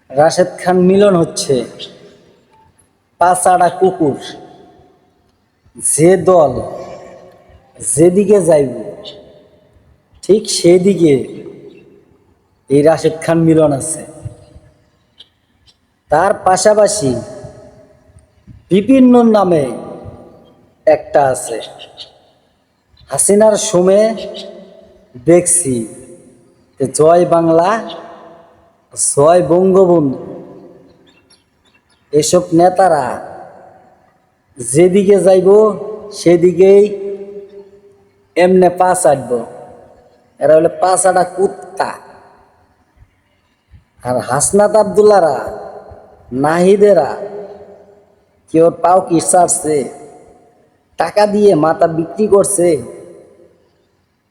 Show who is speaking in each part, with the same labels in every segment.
Speaker 1: রাশেদ খান মিলন হচ্ছে পাঁচাড়া কুকুর। যে দল যেদিকে যাইব ঠিক সেদিকে এই রাশেদ খান মিলন আছে। তার পাশাপাশি বিভিন্ন নামে একটা আছে। হাসিনার সময়ে দেখছি যে জয় বাংলা, জয় বঙ্গবন্ধু এসব নেতারা যেদিকে যাইব সেদিকেই এমনে পা চাটব। এরা হলে পাঁচাটা কুত্তা। আর হাসনাত আবদুল্লারা, নাহিদেরা কেউ পাও কি চাটছে, টাকা দিয়ে মাথা বিক্রি করছে।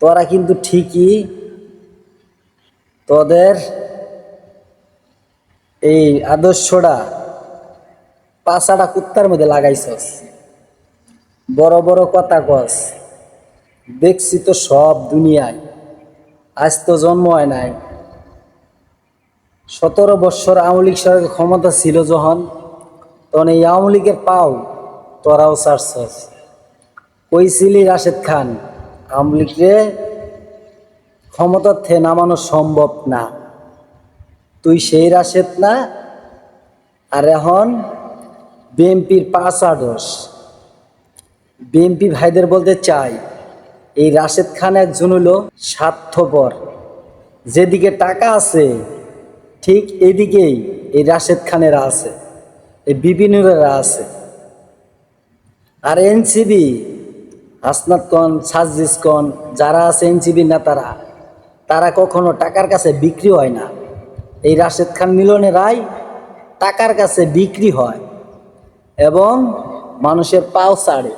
Speaker 1: তোরা কিন্তু ঠিকই তোদের এই আদর্শটা পাঁচাটা কুত্তার মধ্যে লাগাইছস। বড় বড় কথা কস, দেখছি তো সব দুনিয়ায়। আজ তো জন্ম হয় নাই। 17 বৎসর আওয়ামী লীগ সরকারের ক্ষমতা ছিল যখন, তখন এই আওয়ামী লীগের পাও তোরাও ছাড়ছস। কইছিলি রাশেদ খান আওয়ামী লীগরে ক্ষমতার থেকে নামানো সম্ভব না। তুই সেই রাশেদ না। আর এখন বিএনপির পাঁচাডস। বিএনপি ভাইদের বলতে চাই, এই রাশেদ খান একজন হলো স্বার্থপর। যেদিকে টাকা আছে ঠিক এদিকেই এই রাশেদ খানেরা আছে, এই বিপিনেরা আছে। আর এনসিবি হাসনাত কন, সাজিস কন, যারা আছে এনসিবি নেতারা, তারা কখনো টাকার কাছে বিক্রি হয় না। এই রাশেদ খান মিলনেরাই টাকার কাছে বিক্রি হয় এবং মানুষের পাও ছাড়ে।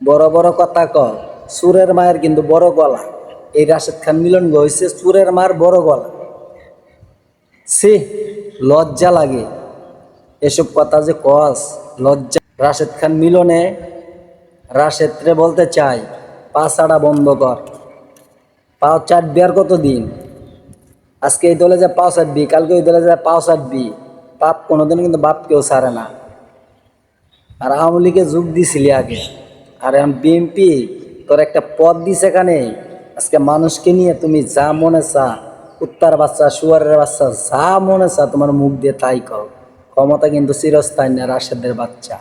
Speaker 1: বড় বড় কথা কয়, সুরের মায়ের কিন্তু বড় গলা। এই রাশেদ খান মিলন হয়েছে সুরের মার বড় গলা। সে লজ্জা লাগে এসব কথা যে কস, লজ্জা। রাশেদ খান মিলনে রাশেদরে বলতে চাই, পাঁচাড়া বন্ধ কর। পাও চাটবি আর কতদিন? আজকে এই দলে যা পাও চাটবি, কালকে ওই দলে যা পাও চাটবি। বাপ কোনোদিন কিন্তু বাপ কেউ ছাড়ে না। আর আওয়ামী লীগে যোগ দিছিলি আগে, আর এখন বিএনপি তোর একটা পদ দিছে এখানে। আজকে মানুষকে নিয়ে তুমি যা মনে চা, কুত্তার বাচ্চা, শুয়ারের বাচ্চা, যা মনে চা তোমার মুখ দিয়ে তাই কও। ক্ষমতা কিন্তু চিরস্থায়ী না রাশেদের বাচ্চা।